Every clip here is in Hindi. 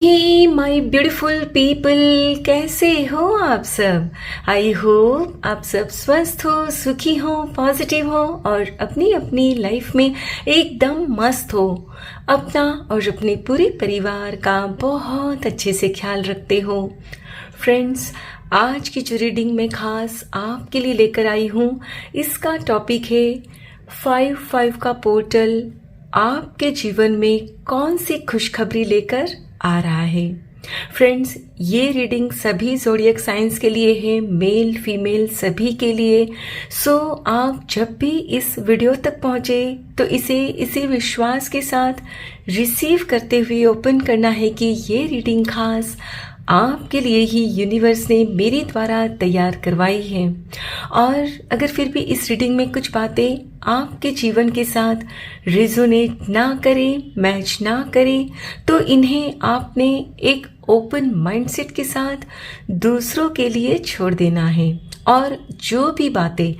हे माय ब्यूटीफुल पीपल, कैसे हो आप सब। आई होप आप सब स्वस्थ हो, सुखी हो, पॉजिटिव हो और अपनी अपनी लाइफ में एकदम मस्त हो। अपना और अपने पूरे परिवार का बहुत अच्छे से ख्याल रखते हो। फ्रेंड्स, आज की जो रीडिंग मैं खास आपके लिए लेकर आई हूँ, इसका टॉपिक है 5-5 का पोर्टल आपके जीवन में कौन सी खुशखबरी लेकर आ रहा है। फ्रेंड्स, ये रीडिंग सभी ज़ोडिएक साइंस के लिए है, मेल फीमेल सभी के लिए। सो आप जब भी इस वीडियो तक पहुँचे तो इसे इसी विश्वास के साथ रिसीव करते हुए ओपन करना है कि ये रीडिंग खास आपके लिए ही यूनिवर्स ने मेरे द्वारा तैयार करवाई है। और अगर फिर भी इस रीडिंग में कुछ बातें आपके जीवन के साथ रिजोनेट ना करें, मैच ना करें, तो इन्हें आपने एक ओपन माइंडसेट के साथ दूसरों के लिए छोड़ देना है। और जो भी बातें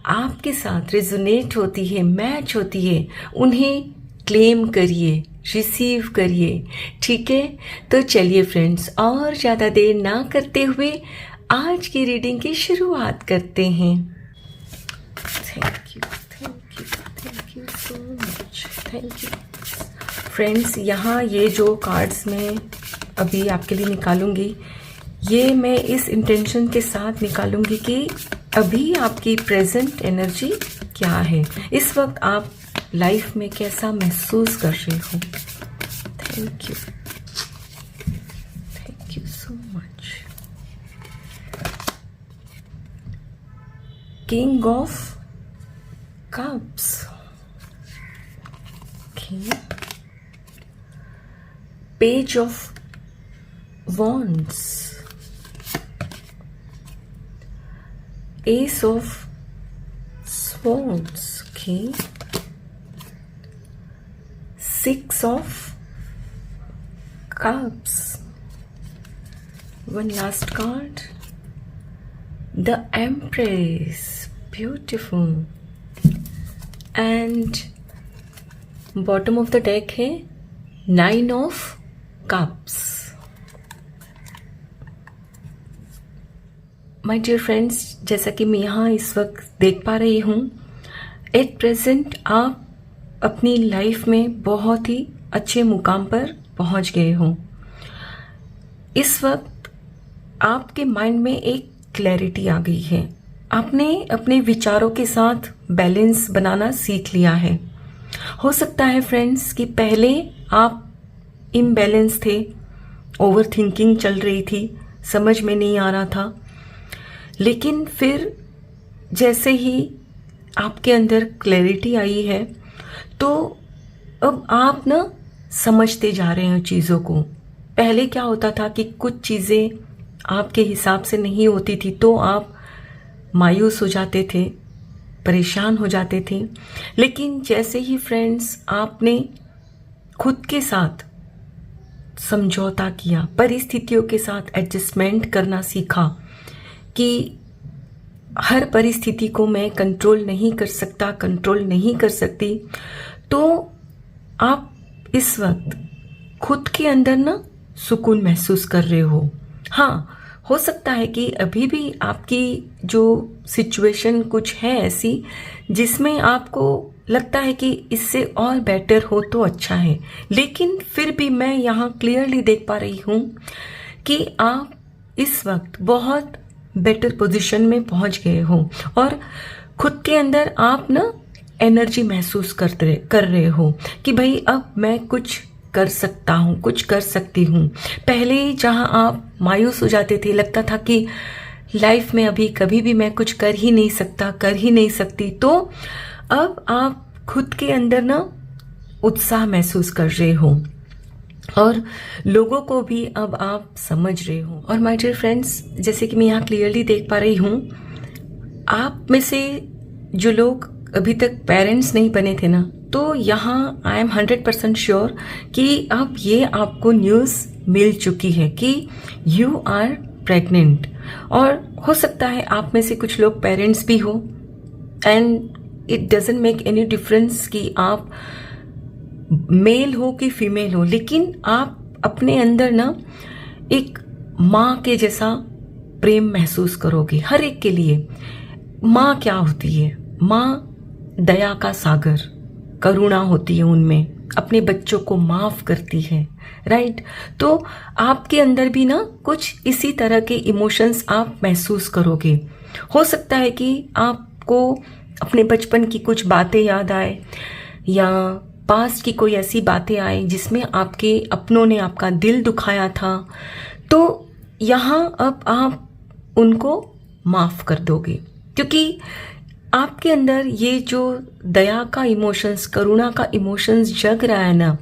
आपके साथ रिजोनेट होती है, मैच होती है, उन्हें क्लेम करिए, रिसीव करिए। ठीक है, तो चलिए फ्रेंड्स, और ज़्यादा देर ना करते हुए आज की रीडिंग की शुरुआत करते हैं। Thank you, thank you, thank you so much, thank you. Friends, यहाँ ये जो कार्ड्स मैं अभी आपके लिए निकालूंगी, ये मैं इस इंटेंशन के साथ निकालूंगी कि अभी आपकी प्रेजेंट एनर्जी क्या है, इस वक्त आप लाइफ में कैसा महसूस कर रहे हो। Thank you, thank you so much. King of cups, page of wands, ace of swords, okay, six of cups, one last card, the empress, beautiful, and bottom of the deck है nine of cups। My dear friends, जैसा कि मैं यहाँ इस वक्त देख पा रही हूँ, एट प्रेजेंट आप अपनी लाइफ में बहुत ही अच्छे मुकाम पर पहुँच गए हो। इस वक्त आपके माइंड में एक क्लैरिटी आ गई है। आपने अपने विचारों के साथ बैलेंस बनाना सीख लिया है। हो सकता है फ्रेंड्स कि पहले आप इम्बैलेंस थे, ओवर थिंकिंग चल रही थी, समझ में नहीं आ रहा था, लेकिन फिर जैसे ही आपके अंदर क्लैरिटी आई है तो अब आप ना समझते जा रहे हैं चीज़ों को। पहले क्या होता था कि कुछ चीज़ें आपके हिसाब से नहीं होती थी तो आप मायूस हो जाते थे, परेशान हो जाते थे। लेकिन जैसे ही फ्रेंड्स आपने खुद के साथ समझौता किया, परिस्थितियों के साथ एडजस्टमेंट करना सीखा कि हर परिस्थिति को मैं कंट्रोल नहीं कर सकता, कंट्रोल नहीं कर सकती, तो आप इस वक्त खुद के अंदर ना सुकून महसूस कर रहे हो। हाँ, हो सकता है कि अभी भी आपकी जो सिचुएशन कुछ है ऐसी जिसमें आपको लगता है कि इससे और बेटर हो तो अच्छा है, लेकिन फिर भी मैं यहाँ क्लियरली देख पा रही हूँ कि आप इस वक्त बहुत बेटर पोजीशन में पहुंच गए हो और खुद के अंदर आप ना एनर्जी महसूस कर रहे हो कि भाई अब मैं कुछ कर सकता हूँ, कुछ कर सकती हूँ। पहले जहाँ आप मायूस हो जाते थे, लगता था कि लाइफ में अभी कभी भी मैं कुछ कर ही नहीं सकता, कर ही नहीं सकती, तो अब आप खुद के अंदर ना उत्साह महसूस कर रहे हो और लोगों को भी अब आप समझ रहे हो। और माय डियर फ्रेंड्स, जैसे कि मैं यहाँ क्लियरली देख पा रही हूँ, आप में से जो लोग अभी तक पेरेंट्स नहीं बने थे ना, तो यहाँ आई एम 100% श्योर कि अब ये आपको न्यूज़ मिल चुकी है कि यू आर प्रेग्नेंट। और हो सकता है आप में से कुछ लोग पेरेंट्स भी हो, and it doesn't make any difference कि आप मेल हो कि फीमेल हो, लेकिन आप अपने अंदर ना एक माँ के जैसा प्रेम महसूस करोगे हर एक के लिए। माँ क्या होती है? माँ दया का सागर, करुणा होती है उनमें, अपने बच्चों को माफ करती है, राइट? तो आपके अंदर भी ना कुछ इसी तरह के इमोशंस आप महसूस करोगे। हो सकता है कि आपको अपने बचपन की कुछ बातें याद आए या पास्ट की कोई ऐसी बातें आए जिसमें आपके अपनों ने आपका दिल दुखाया था, तो यहाँ अब आप उनको माफ कर दोगे, क्योंकि आपके अंदर ये जो दया का इमोशंस, करुणा का इमोशंस जग रहा है ना,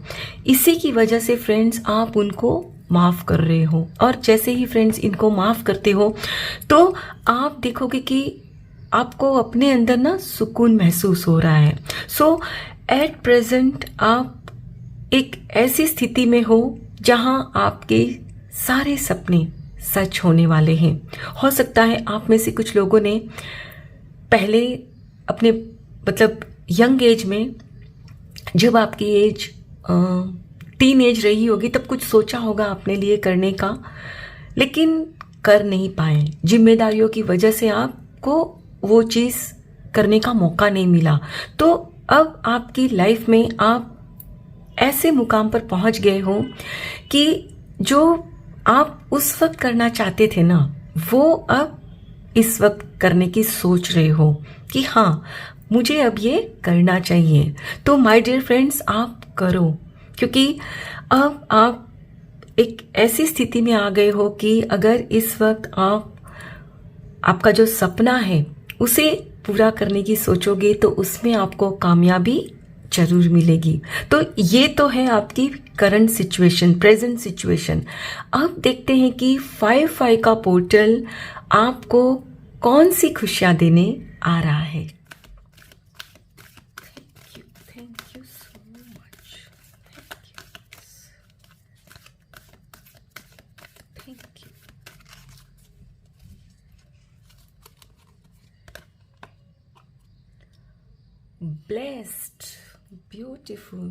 इसी की वजह से फ्रेंड्स आप उनको माफ कर रहे हो। और जैसे ही फ्रेंड्स इनको माफ करते हो तो आप देखोगे कि आपको अपने अंदर ना सुकून महसूस हो रहा है। सो एट प्रेजेंट आप एक ऐसी स्थिति में हो जहां आपके सारे सपने सच होने वाले हैं। हो सकता है आप में से कुछ लोगों ने पहले अपने मतलब यंग एज में, जब आपकी एज टीन एज रही होगी, तब कुछ सोचा होगा अपने लिए करने का, लेकिन कर नहीं पाए। जिम्मेदारियों की वजह से आपको वो चीज़ करने का मौका नहीं मिला। तो अब आपकी लाइफ में आप ऐसे मुकाम पर पहुंच गए हो कि जो आप उस वक्त करना चाहते थे ना, वो अब इस वक्त करने की सोच रहे हो कि हाँ, मुझे अब ये करना चाहिए। तो माय डियर फ्रेंड्स, आप करो, क्योंकि अब आप एक ऐसी स्थिति में आ गए हो कि अगर इस वक्त आपका जो सपना है उसे पूरा करने की सोचोगे तो उसमें आपको कामयाबी जरूर मिलेगी। तो ये तो है आपकी करंट सिचुएशन, प्रेजेंट सिचुएशन। अब देखते हैं कि 5-5 का पोर्टल आपको कौन सी खुशियां देने आ रहा है। Thank you so much. Thank you. Blessed, beautiful.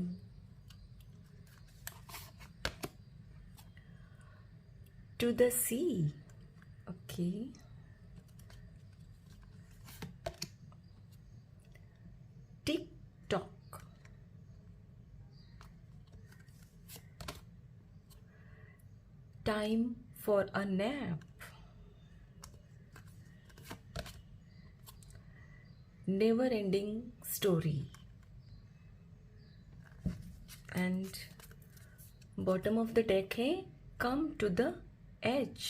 To the sea. Okay. Tick tock. Time for a nap. Never ending story. And bottom of the deck है come to the edge.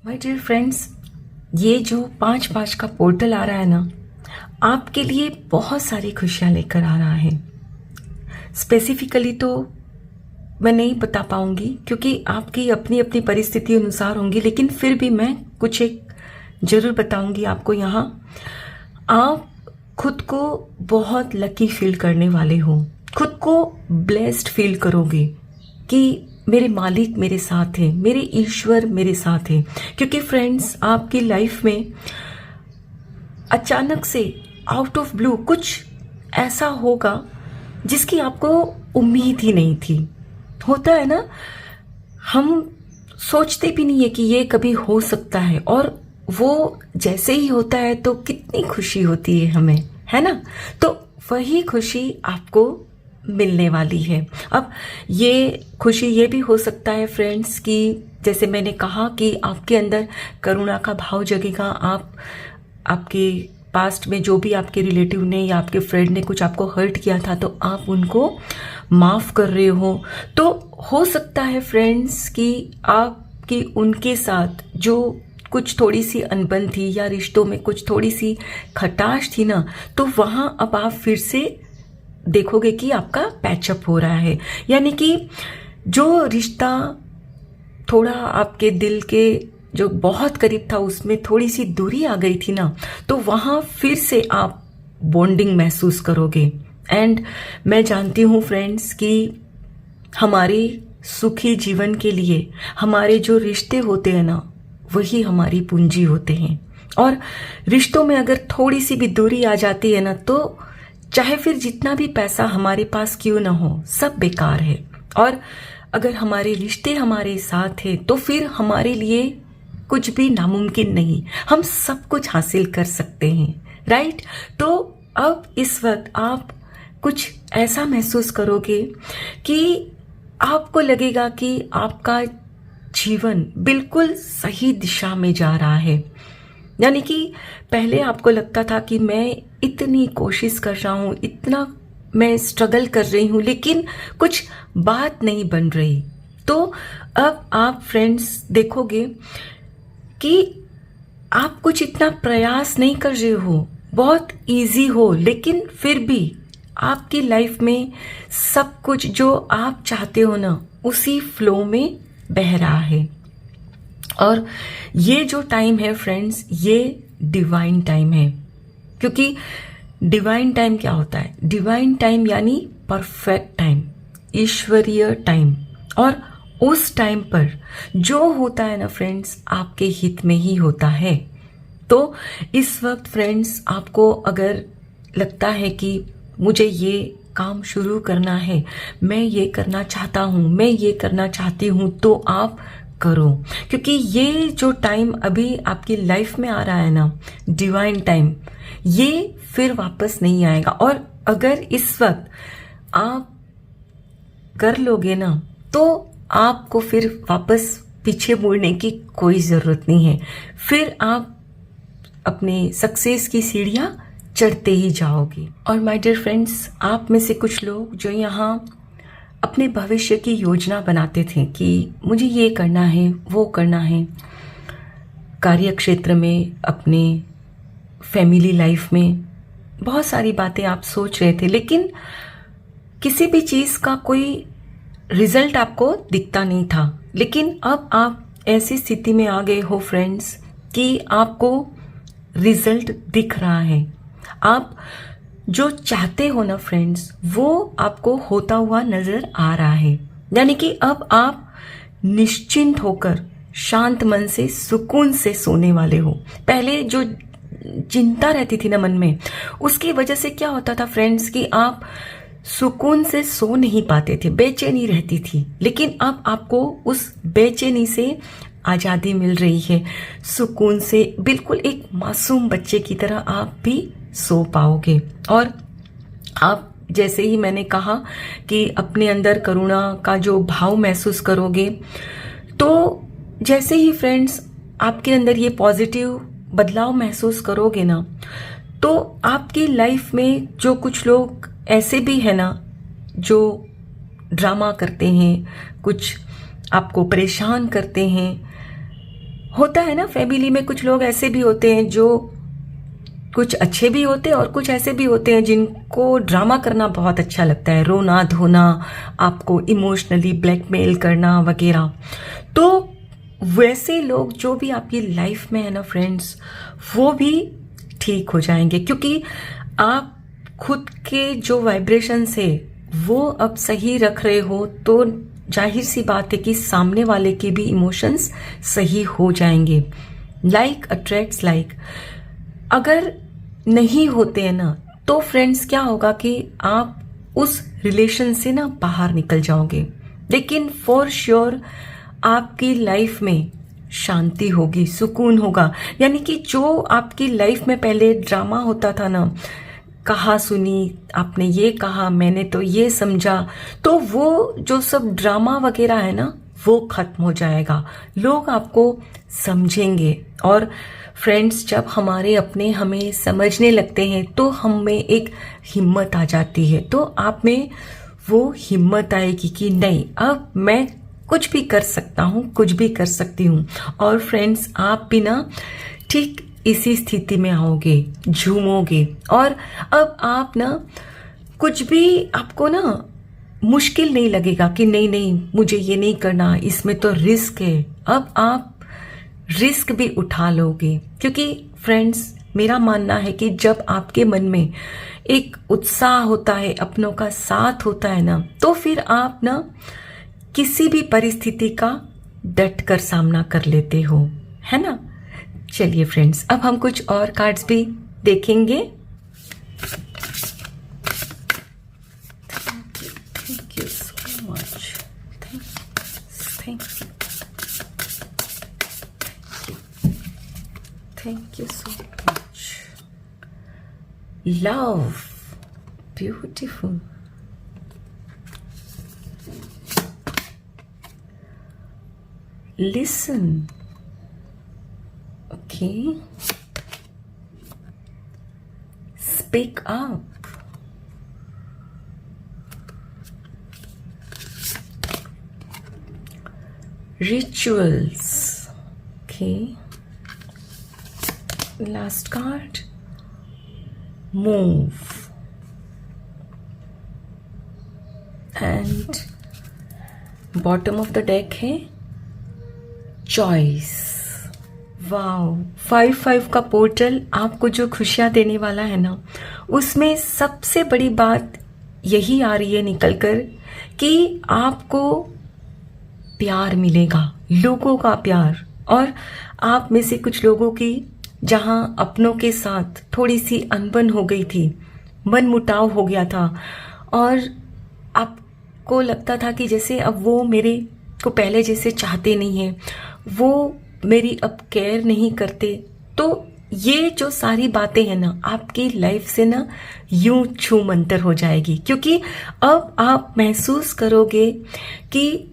My dear friends, ये जो 5-5 का पोर्टल आ रहा है ना, आपके लिए बहुत सारी खुशियां लेकर आ रहा है। स्पेसिफिकली तो मैं नहीं बता पाऊंगी क्योंकि आपकी अपनी अपनी परिस्थिति अनुसार होंगी, लेकिन फिर भी मैं कुछ एक जरूर बताऊंगी आपको। यहाँ आप खुद को बहुत लकी फील करने वाले हो, खुद को ब्लेस्ड फील करोगे कि मेरे मालिक मेरे साथ हैं, मेरे ईश्वर मेरे साथ हैं। क्योंकि फ्रेंड्स, आपकी लाइफ में अचानक से आउट ऑफ ब्लू कुछ ऐसा होगा जिसकी आपको उम्मीद ही नहीं थी। होता है ना, हम सोचते भी नहीं है कि ये कभी हो सकता है, और वो जैसे ही होता है तो कितनी खुशी होती है हमें, है ना? तो वही खुशी आपको मिलने वाली है। अब ये खुशी ये भी हो सकता है फ्रेंड्स कि जैसे मैंने कहा कि आपके अंदर करुणा का भाव जगेगा। आपके पास्ट में जो भी आपके रिलेटिव ने या आपके फ्रेंड ने कुछ आपको हर्ट किया था, तो आप उनको माफ कर रहे हो। तो हो सकता है फ्रेंड्स कि आपकी उनके साथ जो कुछ थोड़ी सी अनबन थी या रिश्तों में कुछ थोड़ी सी खटाश थी ना, तो वहाँ अब आप फिर से देखोगे कि आपका पैचअप हो रहा है। यानी कि जो रिश्ता थोड़ा आपके दिल के जो बहुत करीब था उसमें थोड़ी सी दूरी आ गई थी ना, तो वहाँ फिर से आप बॉन्डिंग महसूस करोगे। एंड मैं जानती हूँ फ्रेंड्स कि हमारे सुखी जीवन के लिए हमारे जो रिश्ते होते हैं ना, वही हमारी पूंजी होते हैं। और रिश्तों में अगर थोड़ी सी भी दूरी आ जाती है ना, तो चाहे फिर जितना भी पैसा हमारे पास क्यों ना हो, सब बेकार है। और अगर हमारे रिश्ते हमारे साथ है तो फिर हमारे लिए कुछ भी नामुमकिन नहीं, हम सब कुछ हासिल कर सकते हैं, राइट। तो अब इस वक्त आप कुछ ऐसा महसूस करोगे कि आपको लगेगा कि आपका जीवन बिल्कुल सही दिशा में जा रहा है। यानी कि पहले आपको लगता था कि मैं इतनी कोशिश कर रहा हूँ, इतना मैं स्ट्रगल कर रही हूँ, लेकिन कुछ बात नहीं बन रही। तो अब आप फ्रेंड्स देखोगे कि आप कुछ इतना प्रयास नहीं कर रहे हो, बहुत इजी हो, लेकिन फिर भी आपकी लाइफ में सब कुछ जो आप चाहते हो ना उसी फ्लो में बह रहा है। और ये जो टाइम है फ्रेंड्स, ये डिवाइन टाइम है। क्योंकि डिवाइन टाइम क्या होता है? डिवाइन टाइम यानी परफेक्ट टाइम, ईश्वरीय टाइम। और उस टाइम पर जो होता है ना फ्रेंड्स, आपके हित में ही होता है। तो इस वक्त फ्रेंड्स आपको अगर लगता है कि मुझे ये काम शुरू करना है, मैं ये करना चाहता हूँ, मैं ये करना चाहती हूँ, तो आप करो। क्योंकि ये जो टाइम अभी आपकी लाइफ में आ रहा है ना, डिवाइन टाइम, ये फिर वापस नहीं आएगा। और अगर इस वक्त आप कर लोगे ना, तो आपको फिर वापस पीछे मुड़ने की कोई ज़रूरत नहीं है। फिर आप अपने सक्सेस की सीढ़ियाँ चढ़ते ही जाओगे। और माय डियर फ्रेंड्स, आप में से कुछ लोग जो यहाँ अपने भविष्य की योजना बनाते थे कि मुझे ये करना है, वो करना है, कार्य क्षेत्र में, अपने फैमिली लाइफ में बहुत सारी बातें आप सोच रहे थे, लेकिन किसी भी चीज़ का कोई रिजल्ट आपको दिखता नहीं था। लेकिन अब आप ऐसी स्थिति में आ गए हो फ्रेंड्स कि आपको रिजल्ट दिख रहा है। आप जो चाहते हो ना फ्रेंड्स, वो आपको होता हुआ नजर आ रहा है। यानी कि अब आप निश्चिंत होकर शांत मन से, सुकून से सोने वाले हो। पहले जो चिंता रहती थी ना मन में, उसकी वजह से क्या होता था फ्रेंड्स कि आप सुकून से सो नहीं पाते थे, बेचैनी रहती थी। लेकिन अब आपको उस बेचैनी से आज़ादी मिल रही है, सुकून से बिल्कुल एक मासूम बच्चे की तरह आप भी सो पाओगे। और आप जैसे ही मैंने कहा कि अपने अंदर करुणा का जो भाव महसूस करोगे, तो जैसे ही फ्रेंड्स आपके अंदर ये पॉजिटिव बदलाव महसूस करोगे ना, तो आपकी लाइफ में जो कुछ लोग ऐसे भी है ना जो ड्रामा करते हैं, कुछ आपको परेशान करते हैं, होता है ना फैमिली में कुछ लोग ऐसे भी होते हैं जो कुछ अच्छे भी होते हैं और कुछ ऐसे भी होते हैं जिनको ड्रामा करना बहुत अच्छा लगता है, रोना धोना, आपको इमोशनली ब्लैकमेल करना वगैरह। तो वैसे लोग जो भी आपकी लाइफ में है ना फ्रेंड्स, वो भी ठीक हो जाएंगे, क्योंकि आप खुद के जो वाइब्रेशंस है वो अब सही रख रहे हो। तो जाहिर सी बात है कि सामने वाले के भी इमोशंस सही हो जाएंगे। Like attracts like. अगर नहीं होते हैं ना, तो फ्रेंड्स क्या होगा कि आप उस रिलेशन से ना बाहर निकल जाओगे। लेकिन फॉर श्योर आपकी लाइफ में शांति होगी, सुकून होगा। यानी कि जो आपकी लाइफ में पहले ड्रामा होता था ना, कहा सुनी, आपने ये कहा, मैंने तो ये समझा, तो वो जो सब ड्रामा वगैरह है ना, वो खत्म हो जाएगा। लोग आपको समझेंगे। और फ्रेंड्स, जब हमारे अपने हमें समझने लगते हैं तो हम में एक हिम्मत आ जाती है। तो आप में वो हिम्मत आएगी कि नहीं, अब मैं कुछ भी कर सकता हूँ, कुछ भी कर सकती हूँ। और फ्रेंड्स, आप भी ना ठीक इसी स्थिति में आओगे, झूमोगे। और अब आप ना कुछ भी आपको ना मुश्किल नहीं लगेगा कि नहीं नहीं मुझे ये नहीं करना, इसमें तो रिस्क है। अब आप रिस्क भी उठा लोगे, क्योंकि फ्रेंड्स मेरा मानना है कि जब आपके मन में एक उत्साह होता है, अपनों का साथ होता है ना, तो फिर आप ना किसी भी परिस्थिति का डट कर सामना कर लेते हो, है ना। चलिए फ्रेंड्स, अब हम कुछ और कार्ड्स भी देखेंगे। Thank you so much. Thank you so much. Love, beautiful. Listen. Okay. Speak up. Rituals. Okay. Last card. Move. And bottom of the deck है चॉइस। वाओ, 5-5 का पोर्टल आपको जो खुशियां देने वाला है ना, उसमें सबसे बड़ी बात यही आ रही है निकल कर कि आपको प्यार मिलेगा, लोगों का प्यार। और आप में से कुछ लोगों की जहां अपनों के साथ थोड़ी सी अनबन हो गई थी, मन मुटाव हो गया था, और आपको लगता था कि जैसे अब वो मेरे को पहले जैसे चाहते नहीं हैं, वो मेरी अब केयर नहीं करते, तो ये जो सारी बातें हैं ना, आपकी लाइफ से ना यूं छू मंतर हो जाएगी। क्योंकि अब आप महसूस करोगे कि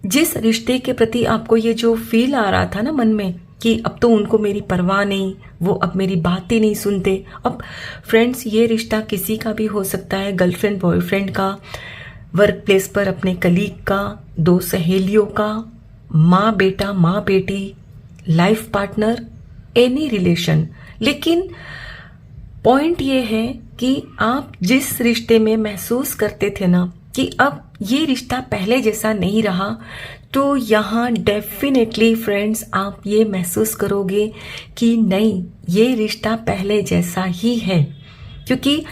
जिस रिश्ते के प्रति आपको ये जो फील आ रहा था ना मन में कि अब तो उनको मेरी परवाह नहीं, वो अब मेरी बातें नहीं सुनते। अब फ्रेंड्स, ये रिश्ता किसी का भी हो सकता है, गर्लफ्रेंड बॉयफ्रेंड का, वर्क प्लेस पर अपने कलीग का, दो सहेलियों का, माँ बेटा, माँ बेटी, लाइफ पार्टनर, एनी रिलेशन। लेकिन पॉइंट ये है कि आप जिस रिश्ते में महसूस करते थे ना कि अब ये रिश्ता पहले जैसा नहीं रहा, तो यहाँ डेफिनेटली फ्रेंड्स आप ये महसूस करोगे कि नहीं, ये रिश्ता पहले जैसा ही है। क्योंकि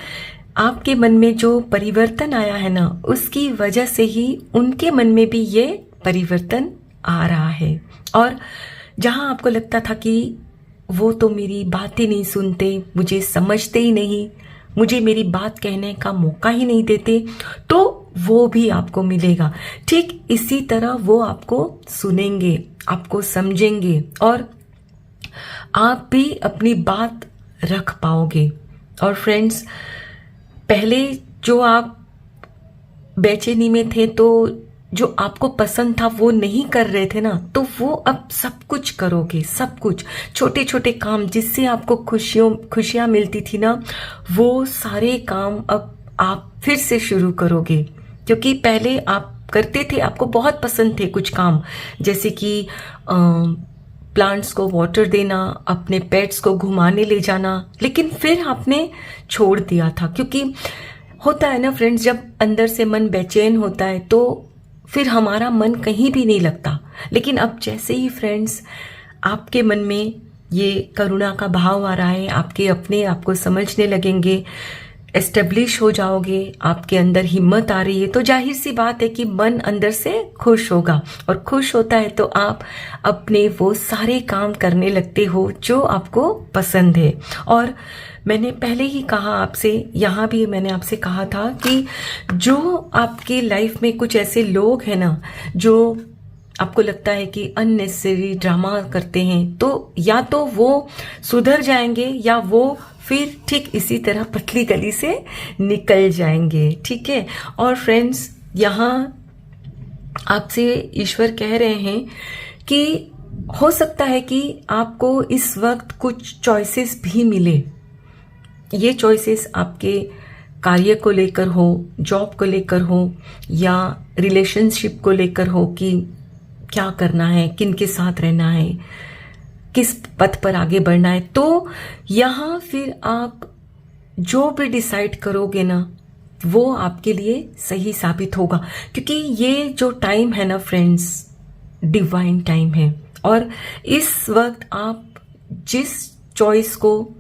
आपके मन में जो परिवर्तन आया है ना, उसकी वजह से ही उनके मन में भी ये परिवर्तन आ रहा है। और जहां आपको लगता था कि वो तो मेरी बातें नहीं सुनते, मुझे समझते ही नहीं, मुझे मेरी बात कहने का मौका ही नहीं देते, तो वो भी आपको मिलेगा। ठीक इसी तरह वो आपको सुनेंगे, आपको समझेंगे, और आप भी अपनी बात रख पाओगे। और फ्रेंड्स, पहले जो आप बेचैनी में थे, तो जो आपको पसंद था वो नहीं कर रहे थे ना, तो वो अब सब कुछ करोगे, सब कुछ, छोटे छोटे काम जिससे आपको खुशियां मिलती थी ना, वो सारे काम अब आप फिर से शुरू करोगे। क्योंकि पहले आप करते थे, आपको बहुत पसंद थे कुछ काम, जैसे कि प्लांट्स को वाटर देना, अपने पेट्स को घुमाने ले जाना, लेकिन फिर आपने छोड़ दिया था। क्योंकि होता है ना फ्रेंड्स, जब अंदर से मन बेचैन होता है तो फिर हमारा मन कहीं भी नहीं लगता। लेकिन अब जैसे ही फ्रेंड्स आपके मन में ये करुणा का भाव आ रहा है, आपके अपने आपको समझने लगेंगे, एस्टेब्लिश हो जाओगे, आपके अंदर हिम्मत आ रही है, तो जाहिर सी बात है कि मन अंदर से खुश होगा। और खुश होता है तो आप अपने वो सारे काम करने लगते हो जो आपको पसंद है। और मैंने पहले ही कहा आपसे, यहाँ भी मैंने आपसे कहा था कि जो आपकी लाइफ में कुछ ऐसे लोग हैं ना, जो आपको लगता है कि अननेसेसरी ड्रामा करते हैं, तो या तो वो सुधर जाएंगे या वो फिर ठीक इसी तरह पतली गली से निकल जाएंगे। ठीक है। और फ्रेंड्स, यहाँ आपसे ईश्वर कह रहे हैं कि हो सकता है कि आपको इस वक्त कुछ चॉइसेस भी मिले। ये चॉइसेस आपके कार्य को लेकर हो, जॉब को लेकर हो, या रिलेशनशिप को लेकर हो कि क्या करना है, किन के साथ रहना है, किस पथ पर आगे बढ़ना है। तो यहाँ फिर आप जो भी डिसाइड करोगे ना, वो आपके लिए सही साबित होगा। क्योंकि ये जो टाइम है ना फ्रेंड्स, डिवाइन टाइम है। और इस वक्त आप जिस चॉइस को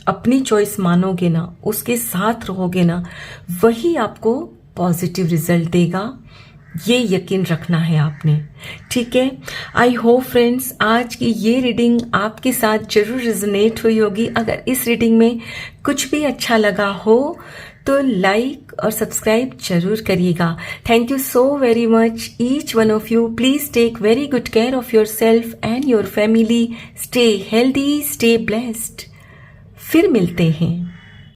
अपनी चॉइस मानोगे ना, उसके साथ रहोगे ना, वही आपको पॉजिटिव रिजल्ट देगा। ये यकीन रखना है आपने। ठीक है। आई होप फ्रेंड्स आज की ये रीडिंग आपके साथ जरूर रिजोनेट हुई होगी। अगर इस रीडिंग में कुछ भी अच्छा लगा हो तो लाइक और सब्सक्राइब जरूर करिएगा। Thank you so very much each one of you. Please take very good care of yourself and your family. Stay healthy, stay blessed. फिर मिलते हैं।